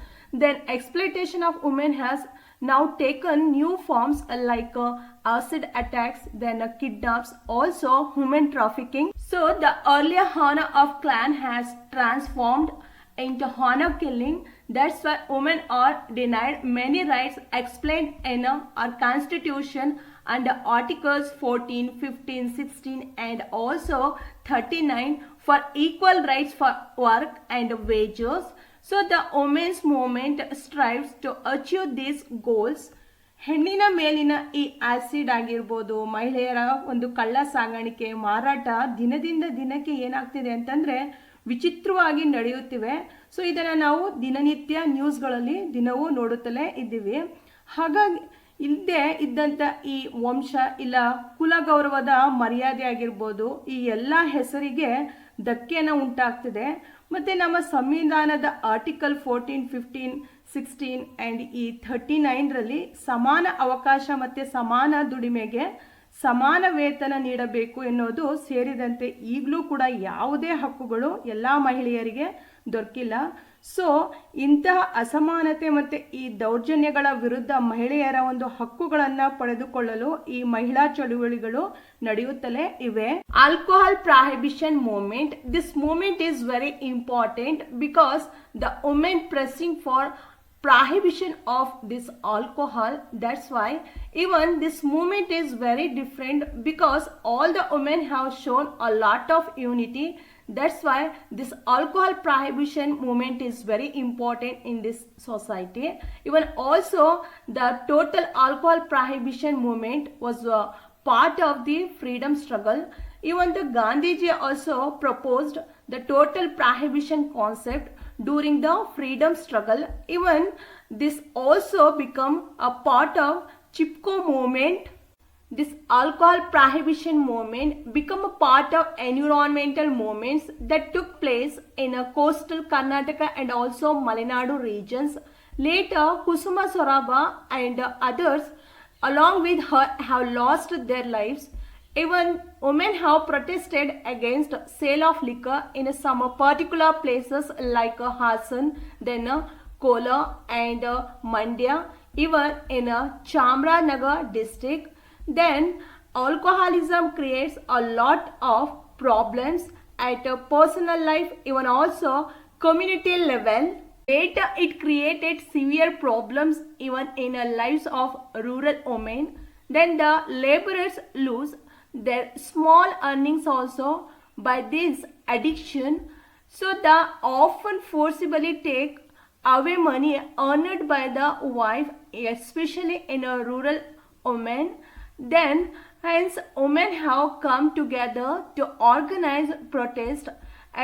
A: Then exploitation of women has now taken new forms like acid attacks, then kidnaps, also human trafficking. So the earlier honor of clan has transformed into honor killing. That's why women are denied many rights explained in our constitution under articles 14, 15, 16 and also 39 for equal rights for work and wages. So the women's movement strives to achieve these goals. ಹೆಣ್ಣಿನ ಮೇಲಿನ ಈ acid ಆಗಿರ್ಬೋದು, ಮಹಿಳೆಯರ ಒಂದು ಕಳ್ಳ ಸಾಗಾಣಿಕೆ, ಮಾರಾಟ ದಿನದಿಂದ ದಿನಕ್ಕೆ ಏನಾಗ್ತಿದೆ ಅಂತಂದರೆ ವಿಚಿತ್ರವಾಗಿ ನಡೆಯುತ್ತಿವೆ. ಸೊ ಇದನ್ನು ನಾವು ದಿನನಿತ್ಯ ನ್ಯೂಸ್ಗಳಲ್ಲಿ ದಿನವೂ ನೋಡುತ್ತಲೇ ಇದ್ದೀವಿ. ಹಾಗಾಗಿ ಇಲ್ಲದೆ ಇದ್ದಂಥ ಈ ವಂಶ ಇಲ್ಲ ಕುಲ ಗೌರವದ ಮರ್ಯಾದೆ ಆಗಿರ್ಬೋದು, ಈ ಎಲ್ಲ ಹೆಸರಿಗೆ ಧಕ್ಕೆಯನ್ನು ಉಂಟಾಗ್ತಿದೆ. ಮತ್ತು ನಮ್ಮ ಸಂವಿಧಾನದ ಆರ್ಟಿಕಲ್ 14, 15, 16 ಆ್ಯಂಡ್ ಈ 39ರಲ್ಲಿ ಸಮಾನ ಅವಕಾಶ ಮತ್ತು ಸಮಾನ ದುಡಿಮೆಗೆ ಸಮಾನ ವೇತನ ನೀಡಬೇಕು ಎನ್ನುವುದು ಸೇರಿದಂತೆ ಈಗಲೂ ಕೂಡ ಯಾವುದೇ ಹಕ್ಕುಗಳು ಎಲ್ಲ ಮಹಿಳೆಯರಿಗೆ ದೊರಕಿಲ್ಲ. ಸೊ ಇಂತಹ ಅಸಮಾನತೆ ಮತ್ತು ಈ ದೌರ್ಜನ್ಯಗಳ ವಿರುದ್ಧ ಮಹಿಳೆಯರ ಒಂದು ಹಕ್ಕುಗಳನ್ನು ಪಡೆದುಕೊಳ್ಳಲು ಈ ಮಹಿಳಾ ಚಳುವಳಿಗಳು ನಡೆಯುತ್ತಲೇ ಇವೆ. Alcohol prohibition movement. This movement is very important because the women pressing for prohibition of this alcohol. That's why even this movement is very different because all the women have shown a lot of unity. That's why this alcohol prohibition movement is very important in this society. Even also the total alcohol prohibition movement was a part of the freedom struggle. Even the Gandhiji also proposed the total prohibition concept during the freedom struggle. Even this also become a part of Chipko movement. This alcohol prohibition movement become a part of environmental movements that took place in a coastal Karnataka and also Malenadu regions. Later Kusuma Soraba and others along with her have lost their lives. Even women have protested against sale of liquor in some particular places like Hassan, then Kola and Mandya, even in Chamranagar district. Then alcoholism creates a lot of problems at a personal life, even also community level. Later it created severe problems even in the lives of rural women. Then the laborers lose their small earnings also by this addiction, so they often forcibly take away money earned by the wife, especially in a rural women. Then hence women have come together to organize protest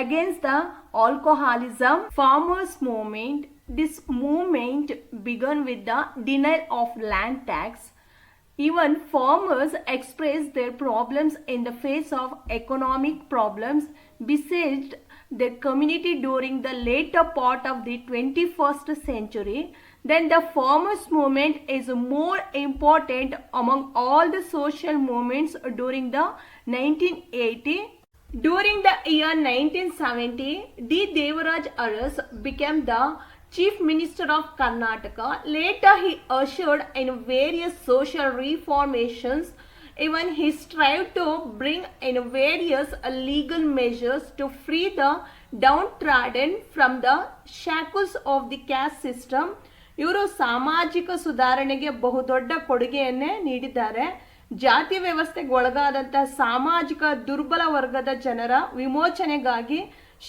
A: against the alcoholism. Farmers movement. This movement began with the denial of land tax. Even farmers expressed their problems in the face of economic problems besieged their community during the later part of the 21st century. Then the farmers movement is more important among all the social movements during the 1980. During the year 1970, D. Devaraj Aras became the Chief Minister of Karnataka. Later he ushered in various social reformations. Even he strived to bring in various legal measures to free the downtrodden from the shackles of the caste system. ಇವರು ಸಾಮಾಜಿಕ ಸುಧಾರಣೆಗೆ ಬಹುದೊಡ್ಡ ಕೊಡುಗೆಯನ್ನೇ ನೀಡಿದ್ದಾರೆ. ಜಾತಿ ವ್ಯವಸ್ಥೆಗೆ ಒಳಗಾದಂತಹ ಸಾಮಾಜಿಕ ದುರ್ಬಲ ವರ್ಗದ ಜನರ ವಿಮೋಚನೆಗಾಗಿ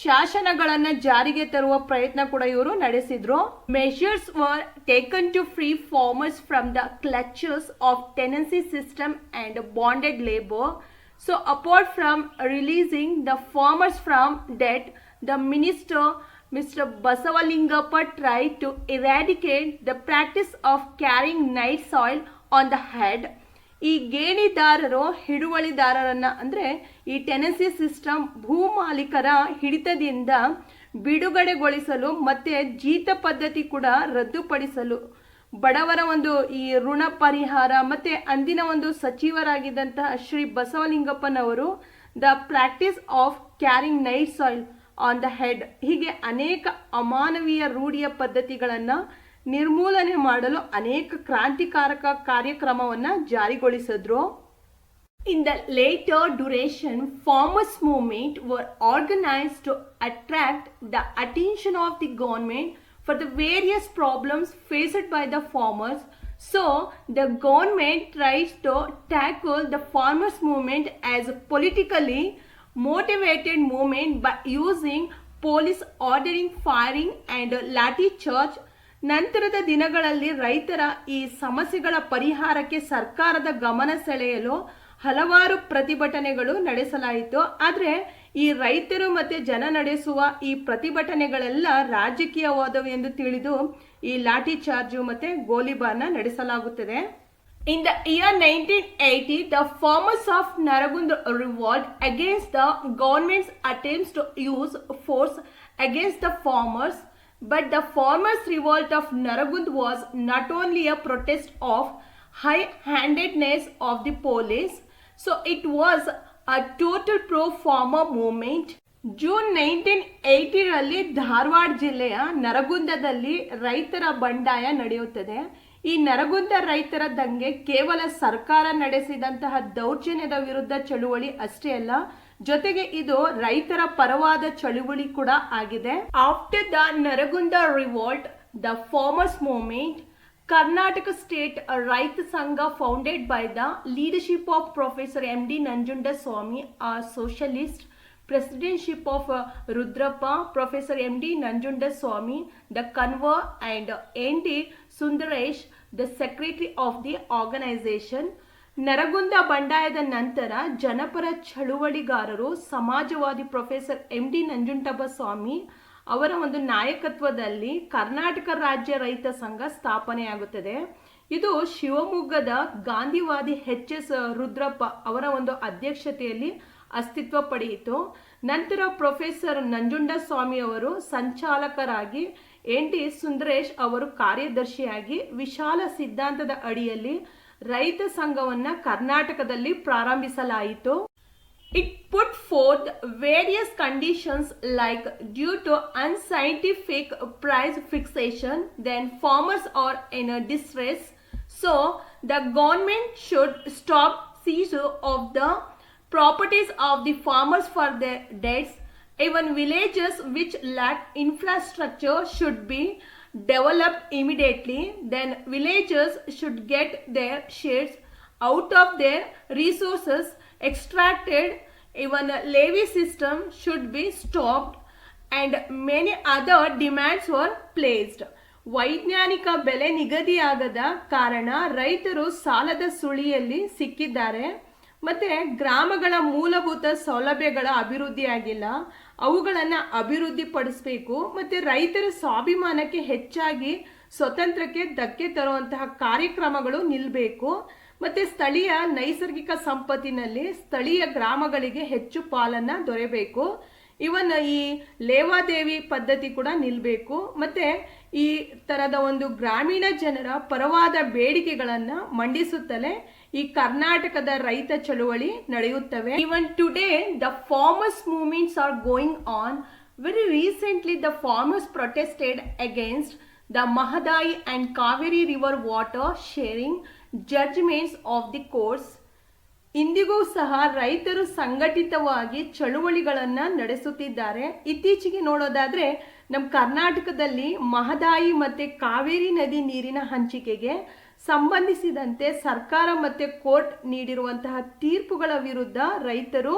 A: ಶಾಸನಗಳನ್ನು ಜಾರಿಗೆ ತರುವ ಪ್ರಯತ್ನ ಕೂಡ ಇವರು ನಡೆಸಿದ್ರು. Measures were taken to free farmers from the clutches of tenancy system and bonded labour. So apart from releasing the farmers from debt, the minister Mr. Basavalingappa tried to eradicate the practice of carrying night soil on the head. ಈ ಗೇಣಿದಾರರು ಹಿಡುವಳಿದಾರರನ್ನ ಅಂದರೆ ಈ tenancy system ಭೂಮಾಲೀಕರ ಹಿಡಿತದಿಂದ ಬಿಡುಗಡೆಗೊಳಿಸಲು ಮತ್ತೆ ಜೀತ ಪದ್ಧತಿ ಕೂಡ ರದ್ದುಪಡಿಸಲು ಬಡವರ ಒಂದು ಈ ಋಣ ಪರಿಹಾರ ಮತ್ತೆ ಅಂದಿನ ಒಂದು ಸಚಿವರಾಗಿದ್ದಂತಹ ಶ್ರೀ ಬಸವಲಿಂಗಪ್ಪನವರು the practice of carrying night soil on the head, ಹೀಗೆ ಅನೇಕ ಅಮಾನವೀಯ ರೂಢಿಯ ಪದ್ಧತಿಗಳನ್ನು ನಿರ್ಮೂಲನೆ ಮಾಡಲು ಅನೇಕ ಕ್ರಾಂತಿಕಾರಕ ಕಾರ್ಯಕ್ರಮವನ್ನು ಜಾರಿಗೊಳಿಸಿದ್ರು. In the later duration, farmers' movement were organized to attract the attention of the government for the various problems faced by the farmers. So, the government tries to tackle the farmers' movement as a politically motivated movement by using police ordering, firing and lathi charge. ನಂತರದ ದಿನಗಳಲ್ಲಿ ರೈತರ ಈ ಸಮಸ್ಯೆಗಳ ಪರಿಹಾರಕ್ಕೆ ಸರ್ಕಾರದ ಗಮನ ಸೆಳೆಯಲು ಹಲವಾರು ಪ್ರತಿಭಟನೆಗಳು ನಡೆಸಲಾಯಿತು. ಆದರೆ ಈ ರೈತರು ಮತ್ತೆ ಜನ ನಡೆಸುವ ಈ ಪ್ರತಿಭಟನೆಗಳೆಲ್ಲ ರಾಜಕೀಯವಾದವು ಎಂದು ತಿಳಿದು ಈ ಲಾಠಿ ಚಾರ್ಜು ಮತ್ತೆ ಗೋಲಿಬಾರ್ನ ನಡೆಸಲಾಗುತ್ತದೆ. In the year 1980, the farmers of Naragund revolt against the government's attempts to use force against the farmers. But the farmers' revolt of Naragund was not only a protest of high-handedness of the police, so it was a total pro-farmer movement. June 1980ರಲ್ಲಿ ಧಾರವಾಡ ಜಿಲ್ಲೆಯ ನರಗುಂದದಲ್ಲಿ ರೈತರ ಬಂಡಾಯ ನಡೆಯುತ್ತದೆ. ಈ ನರಗುಂದ ರೈತರ ದಂಗೆ ಕೇವಲ ಸರ್ಕಾರ ನಡೆಸಿದಂತಹ ದೌರ್ಜನ್ಯದ ವಿರುದ್ಧ ಚಳುವಳಿ ಅಷ್ಟೇ ಅಲ್ಲ, ಜೊತೆಗೆ ಇದು ರೈತರ ಪರವಾದ ಚಳುವಳಿ ಕೂಡ ಆಗಿದೆ. After the Nargund revolt, the farmers movement, Karnataka State Raita Sangha founded by the leadership of Professor M.D. Nanjundaswamy, a socialist, presidentship of Rudrappa, Professor M.D. Nanjundaswamy, the convener, and N.D. Sundaresh, the secretary of the organization. Nargund ಬಂಡಾಯದ ನಂತರ ಜನಪರ ಚಳುವಳಿಗಾರರು ಸಮಾಜವಾದಿ professor M.D. Nanjundaswamy ಅವರ ಒಂದು ನಾಯಕತ್ವದಲ್ಲಿ ಕರ್ನಾಟಕ ರಾಜ್ಯ ರೈತ ಸಂಘ ಸ್ಥಾಪನೆಯಾಗುತ್ತದೆ. ಇದು ಶಿವಮೊಗ್ಗದ ಗಾಂಧಿವಾದಿ ಎಚ್.ಎಸ್. ರುದ್ರಪ್ಪ ಅವರ ಒಂದು ಅಧ್ಯಕ್ಷತೆಯಲ್ಲಿ ಅಸ್ತಿತ್ವ ಪಡೆಯಿತು. ನಂತರ ಪ್ರೊಫೆಸರ್ ನಂಜುಂಡಸ್ವಾಮಿ ಅವರು ಸಂಚಾಲಕರಾಗಿ, N.D. ಸುಂದರೇಶ್ ಅವರು ಕಾರ್ಯದರ್ಶಿಯಾಗಿ ವಿಶಾಲ ಸಿದ್ಧಾಂತದ ಅಡಿಯಲ್ಲಿ ರೈತ ಸಂಘವನ್ನ ಕರ್ನಾಟಕದಲ್ಲಿ ಪ್ರಾರಂಭಿಸಲಾಯಿತು. It put forth various conditions like due to unscientific price fixation, then farmers are in a distress, so the government should stop seizure of the properties of the farmers for their debts. Even villages which lack infrastructure should be developed immediately. Then villagers should get their shares out of their resources extracted. Even a levy system should be stopped and many other demands were placed. ವೈಜ್ಞಾನಿಕ ಬೆಲೆ ನಿಗದಿಯಾಗದ ಕಾರಣ ರೈತರು ಸಾಲದ ಸುಳಿಯಲ್ಲಿ ಸಿಕ್ಕಿದ್ದಾರೆ. ಮತ್ತೆ ಗ್ರಾಮಗಳ ಮೂಲಭೂತ ಸೌಲಭ್ಯಗಳ ಅಭಿವೃದ್ಧಿಯಾಗಿಲ್ಲ, ಅವುಗಳನ್ನು ಅಭಿವೃದ್ಧಿ ಪಡಿಸಬೇಕು. ಮತ್ತೆ ರೈತರ ಸ್ವಾಭಿಮಾನಕ್ಕೆ ಹೆಚ್ಚಾಗಿ ಸ್ವತಂತ್ರಕ್ಕೆ ಧಕ್ಕೆ ತರುವಂತಹ ಕಾರ್ಯಕ್ರಮಗಳು ನಿಲ್ಲಬೇಕು. ಮತ್ತೆ ಸ್ಥಳೀಯ ನೈಸರ್ಗಿಕ ಸಂಪತ್ತಿನಲ್ಲಿ ಸ್ಥಳೀಯ ಗ್ರಾಮಗಳಿಗೆ ಹೆಚ್ಚು ಪಾಲನ್ನ ದೊರೆಯಬೇಕು. ಇವನ್ ಈ ಲೇವಾದೇವಿ ಪದ್ಧತಿ ಕೂಡ ನಿಲ್ಲಬೇಕು. ಮತ್ತೆ ಈ ತರದ ಒಂದು ಗ್ರಾಮೀಣ ಜನರ ಪರವಾದ ಬೇಡಿಕೆಗಳನ್ನ ಮಂಡಿಸುತ್ತಲೇ ಈ ಕರ್ನಾಟಕದ ರೈತ ಚಳುವಳಿ ನಡೆಯುತ್ತವೆ. Even today the farmers movements are going on. Very recently the farmers protested against the Mahadayi and Kaveri river water sharing judgements of the courts. ಇಂದಿಗೂ ಸಹ ರೈತರು ಸಂಘಟಿತವಾಗಿ ಚಳುವಳಿಗಳನ್ನು ನಡೆಸುತ್ತಿದ್ದಾರೆ. ಇತ್ತೀಚೆಗೆ ನೋಡೋದಾದ್ರೆ ನಮ್ಮ ಕರ್ನಾಟಕದಲ್ಲಿ ಮಹದಾಯಿ ಮತ್ತೆ ಕಾವೇರಿ ನದಿ ನೀರಿನ ಹಂಚಿಕೆಗೆ ಸಂಬಂಧಿಸಿದಂತೆ ಸರ್ಕಾರ ಮತ್ತೆ ಕೋರ್ಟ್ ನೀಡಿರುವಂತಹ ತೀರ್ಪುಗಳ ವಿರುದ್ಧ ರೈತರು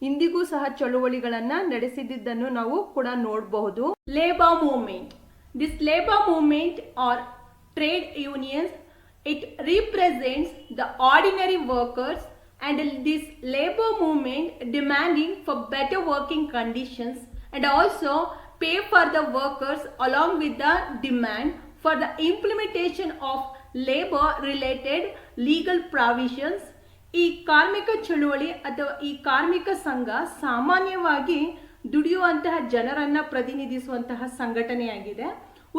A: ಇಂದಿಗೂ ಸಹ ಚಳುವಳಿಗಳನ್ನು ನಡೆಸಿದ್ದನ್ನು ನಾವು ಕೂಡ ನೋಡಬಹುದು. Labour movement. This labour movement are trade unions, it represents the ordinary workers, and this labor movement demanding for better working conditions and also pay for the workers along with the demand for the implementation of labor related legal provisions. ಈ ಕಾರ್ಮಿಕ ಚಳುವಳಿ ಅಥವಾ ಈ ಕಾರ್ಮಿಕ ಸಂಘ ಸಾಮಾನ್ಯವಾಗಿ ದುಡಿಯುವಂತಹ ಜನರನ್ನ ಪ್ರತಿನಿಧಿಸುವಂತಹ ಸಂಘಟನೆಯಾಗಿದೆ.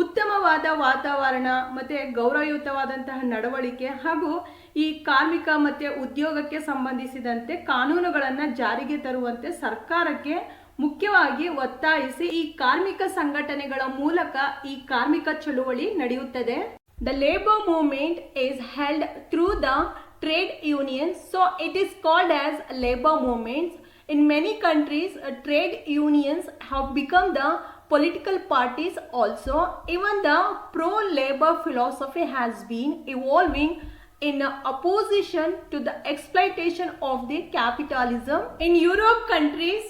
A: ಉತ್ತಮವಾದ ವಾತಾವರಣ ಮತ್ತೆ ಗೌರವಯುತವಾದಂತಹ ನಡವಳಿಕೆ ಹಾಗೂ ಈ ಕಾರ್ಮಿಕ ಮತ್ತೆ ಉದ್ಯೋಗಕ್ಕೆ ಸಂಬಂಧಿಸಿದಂತೆ ಕಾನೂನುಗಳನ್ನು ಜಾರಿಗೆ ತರುವಂತೆ ಸರ್ಕಾರಕ್ಕೆ ಮುಖ್ಯವಾಗಿ ಒತ್ತಾಯಿಸಿ ಈ ಕಾರ್ಮಿಕ ಸಂಘಟನೆಗಳ ಮೂಲಕ ಈ ಕಾರ್ಮಿಕ ಚಳುವಳಿ ನಡೆಯುತ್ತದೆ. The labour movement is held through the trade unions, so it is called as labour movements. In many countries, trade unions have become the political parties also. Even the pro-labor philosophy has been evolving in opposition to the exploitation of the capitalism. In Europe countries,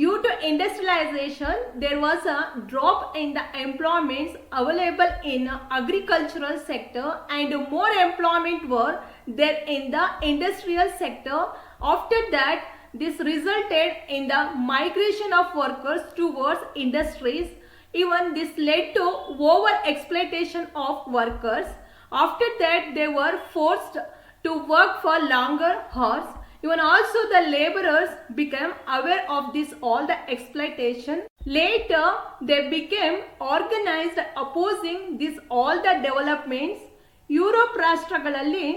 A: due to industrialization, there was a drop in the employments available in agricultural sector and more employment were there in the industrial sector. After that, this resulted in the migration of workers towards industries. Even this led to over exploitation of workers. After that, they were forced to work for longer hours. Even also the laborers became aware of this all the exploitation. Later they became organized opposing this all the developments. Europe ರಾಷ್ಟ್ರಗಳಲ್ಲಿ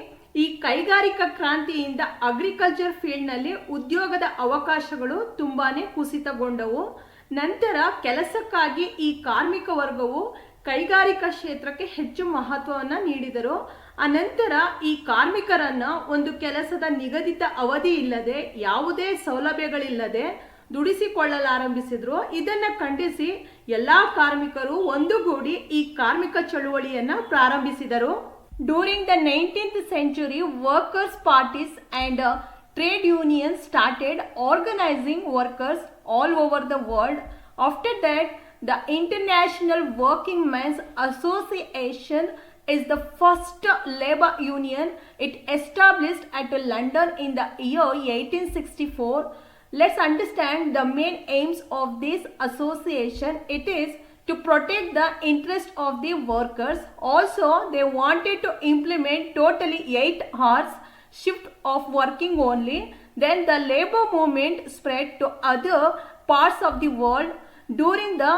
A: ಈ ಕೈಗಾರಿಕಾ ಕ್ರಾಂತಿಯಿಂದ agriculture ಫೀಲ್ಡ್ನಲ್ಲಿ ಉದ್ಯೋಗದ ಅವಕಾಶಗಳು ತುಂಬಾನೇ ಕುಸಿತಗೊಂಡವು. ನಂತರ ಕೆಲಸಕ್ಕಾಗಿ ಈ ಕಾರ್ಮಿಕ ವರ್ಗವು ಕೈಗಾರಿಕಾ ಕ್ಷೇತ್ರಕ್ಕೆ ಹೆಚ್ಚು ಮಹತ್ವವನ್ನು ನೀಡಿದರು. ಅನಂತರ ಈ ಕಾರ್ಮಿಕರನ್ನ ಒಂದು ಕೆಲಸದ ನಿಗದಿತ ಅವಧಿ ಇಲ್ಲದೆ ಯಾವುದೇ ಸೌಲಭ್ಯಗಳಿಲ್ಲದೆ ದುಡಿಸಿಕೊಳ್ಳಲಾರಂಭಿಸಿದ್ರು. ಇದನ್ನ ಖಂಡಿಸಿ ಎಲ್ಲಾ ಕಾರ್ಮಿಕರು ಒಂದುಗೂಡಿ ಈ ಕಾರ್ಮಿಕ ಚಳುವಳಿಯನ್ನ ಪ್ರಾರಂಭಿಸಿದರು. During the 19th century, workers' parties and trade unions started organizing workers all over the world. After that, the International Working Men's Association is the first labor union. It established at London in the year 1864. Let's understand the main aims of this association. It is to protect the interest of the workers. Also, they wanted to implement totally 8 hours shift of working only. Then the labor movement spread to other parts of the world during the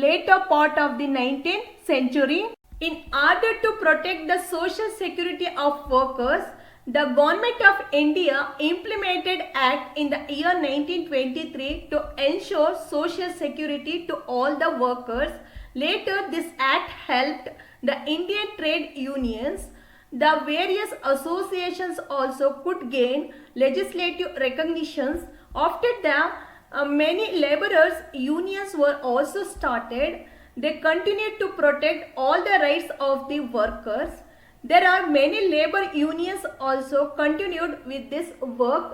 A: later part of the 19th century. In order to protect the social security of workers, the government of India implemented Act in the year 1923 to ensure social security to all the workers. Later, this act helped the Indian trade unions. The various associations also could gain legislative recognitions. After that, many laborers unions were also started. They continued to protect all the rights of the workers. There are many labor unions also continued with this work.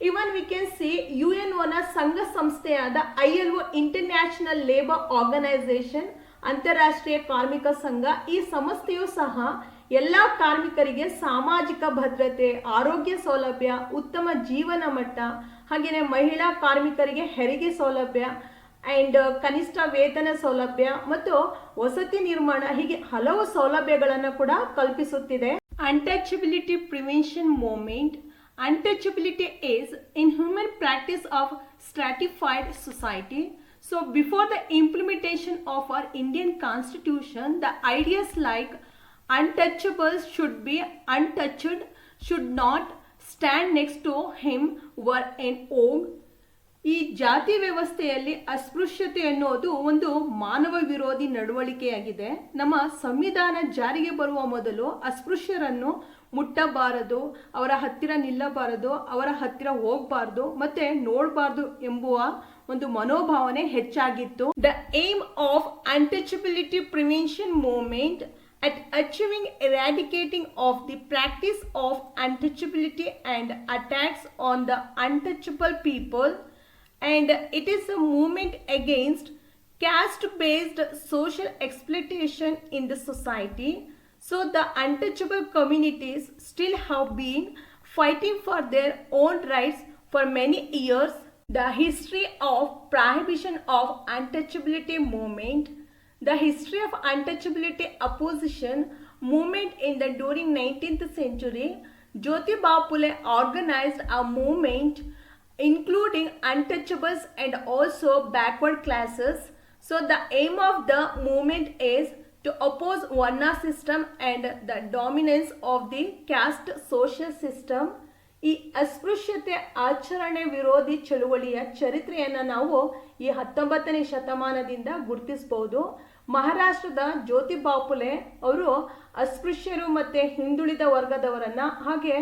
A: Even we can see UN ಸಂಘ ಸಂಸ್ಥೆಯಾದ ILO international labour organisation ಅಂತಾರಾಷ್ಟ್ರೀಯ ಕಾರ್ಮಿಕ ಸಂಘ ಈ ಸಂಸ್ಥೆಯು ಸಹ ಎಲ್ಲ ಕಾರ್ಮಿಕರಿಗೆ ಸಾಮಾಜಿಕ ಭದ್ರತೆ, ಆರೋಗ್ಯ ಸೌಲಭ್ಯ, ಉತ್ತಮ ಜೀವನ ಮಟ್ಟ, ಹಾಗೆಯೇ ಮಹಿಳಾ ಕಾರ್ಮಿಕರಿಗೆ ಹೆರಿಗೆ ಸೌಲಭ್ಯ ಅಂಡ್ ಕನಿಷ್ಠ ವೇತನ ಸೌಲಭ್ಯ ಮತ್ತು ವಸತಿ ನಿರ್ಮಾಣ ಹೀಗೆ ಹಲವು ಸೌಲಭ್ಯಗಳನ್ನು ಕೂಡ ಕಲ್ಪಿಸುತ್ತಿದೆ. Untouchability prevention movement. Untouchability is inhuman practice of stratified society. So before the implementation of our Indian Constitution, the ideas like untouchables should be untouched, should not stand next to him were in vogue. ಈ ಜಾತಿ ವ್ಯವಸ್ಥೆಯಲ್ಲಿ ಅಸ್ಪೃಶ್ಯತೆ ಎನ್ನುವುದು ಒಂದು ಮಾನವ ವಿರೋಧಿ ನಡವಳಿಕೆಯಾಗಿದೆ. ನಮ್ಮ ಸಂವಿಧಾನ ಜಾರಿಗೆ ಬರುವ ಮೊದಲು ಅಸ್ಪೃಶ್ಯರನ್ನು ಮುಟ್ಟಬಾರದು, ಅವರ ಹತ್ತಿರ ನಿಲ್ಲಬಾರದು, ಅವರ ಹತ್ತಿರ ಹೋಗಬಾರದು ಮತ್ತೆ ನೋಡಬಾರದು ಎಂಬುವ ಒಂದು ಮನೋಭಾವನೆ ಹೆಚ್ಚಾಗಿತ್ತು. The aim of untouchability prevention movement at achieving eradicating of the practice of untouchability and attacks on the untouchable people, and it is a movement against caste-based social exploitation in the society. So the untouchable communities still have been fighting for their own rights for many years. The history of prohibition of untouchability movement. The history of untouchability opposition movement in the during 19th century, Jyotiba Phule organized a movement including untouchables and also backward classes. So the aim of the movement is to oppose Varna system and the dominance of the caste social system. ಈ ಅಸ್ಪೃಶ್ಯತೆ ಆಚರಣೆ ವಿರೋಧಿ ಚಳುವಳಿಯ ಚರಿತ್ರೆಯನ್ನು ನಾವು ಈ 19ನೇ ಶತಮಾನದಿಂದ ಗುರುತಿಸಬಹುದು. ಮಹಾರಾಷ್ಟ್ರದ ಜ್ಯೋತಿಬಾ ಫುಲೆ ಅವರು ಅಸ್ಪೃಶ್ಯರು ಮತ್ತೆ ಹಿಂದುಳಿದ ವರ್ಗದವರನ್ನ ಹಾಗೆ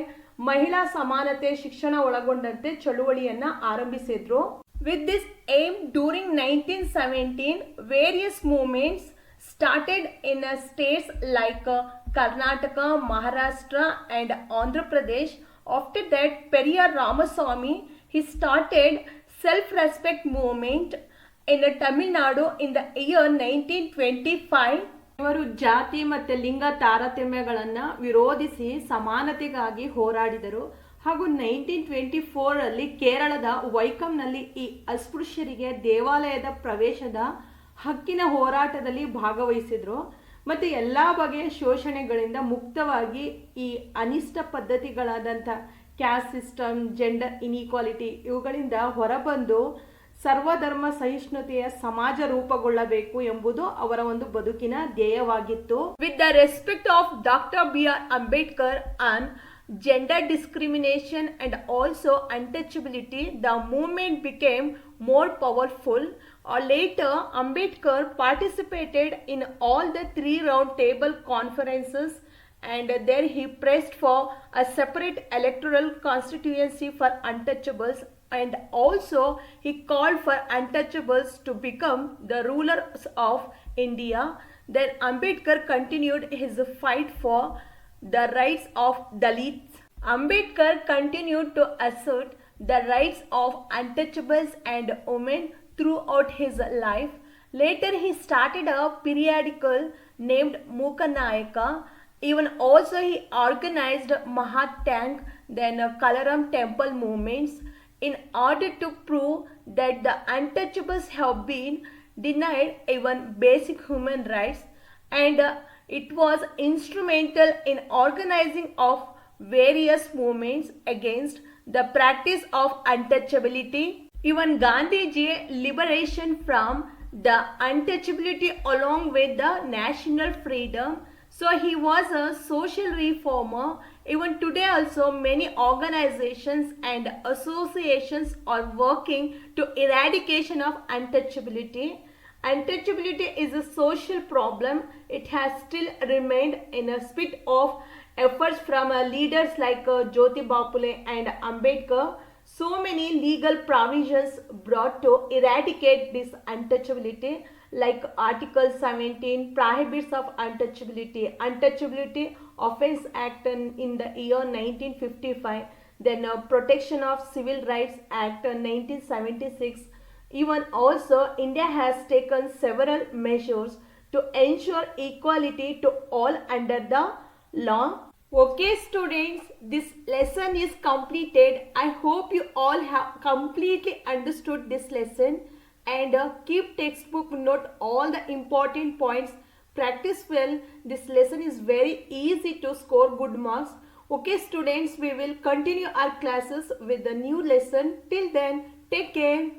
A: ಮಹಿಳಾ ಸಮಾನತೆ ಶಿಕ್ಷಣ ಒಳಗೊಂಡಂತೆ ಚಳುವಳಿಯನ್ನ ಆರಂಭಿಸಿದ್ರು. With this aim, during 1917, various movements started in states like Karnataka, Maharashtra and Andhra Pradesh. After that, Periyar Ramaswamy, he started self-respect movement in Tamil Nadu in the year 1925. ಇವರು ಜಾತಿ ಮತ್ತು ಲಿಂಗ ತಾರತಮ್ಯಗಳನ್ನು ವಿರೋಧಿಸಿ ಸಮಾನತೆಗಾಗಿ ಹೋರಾಡಿದರು. ಹಾಗೂ 1924ರಲ್ಲಿ ಕೇರಳದ ವೈಕಂನಲ್ಲಿ ಈ ಅಸ್ಪೃಶ್ಯರಿಗೆ ದೇವಾಲಯದ ಪ್ರವೇಶದ ಹಕ್ಕಿನ ಹೋರಾಟದಲ್ಲಿ ಭಾಗವಹಿಸಿದ್ರು. ಮತ್ತು ಎಲ್ಲ ಬಗೆಯ ಶೋಷಣೆಗಳಿಂದ ಮುಕ್ತವಾಗಿ ಈ ಅನಿಷ್ಟ ಪದ್ಧತಿಗಳಾದಂಥ ಕ್ಯಾಸ್ಟ್ ಸಿಸ್ಟಮ್, ಜೆಂಡರ್ ಇನ್ಇಕ್ವಾಲಿಟಿ ಇವುಗಳಿಂದ ಹೊರಬಂದು ಸರ್ವಧರ್ಮ ಸಹಿಷ್ಣುತೆಯ ಸಮಾಜ ರೂಪುಗೊಳ್ಳಬೇಕು ಎಂಬುದು ಅವರ ಒಂದು ಬದುಕಿನ ಧ್ಯೇಯವಾಗಿತ್ತು. With the respect of doctor B.R. Ambedkar on gender discrimination and also untouchability, the movement became more powerful. Later, Ambedkar participated in all the 3 round table conferences, and there he pressed for a separate electoral constituency for untouchables, and also he called for untouchables to become the rulers of India. Then Ambedkar continued his fight for the rights of Dalits. Ambedkar continued to assert the rights of untouchables and women throughout his life. Later he started a periodical named Mukanayaka. Even also he organized Mahatyank, then Kalaram temple movements in order to prove that the untouchables have been denied even basic human rights, and it was instrumental in organizing of various movements against the practice of untouchability. Even Gandhiji's liberation from the untouchability along with the national freedom. So he was a social reformer. Even today also many organizations and associations are working to eradication of untouchability. Untouchability is a social problem. It has still remained in a spite of efforts from leaders like Jyotiba Phule and Ambedkar. So many legal provisions brought to eradicate this untouchability, like Article 17 prohibits of untouchability, Untouchability Offence Act in the year 1955, then Protection of Civil Rights Act 1976. Even also India has taken several measures to ensure equality to all under the law. Okay students, this lesson is completed. I hope you all have completely understood this lesson, and keep textbook, note all the important points, practice well. This lesson is very easy to score good marks. Okay students, we will continue our classes with the new lesson. Till then, take care.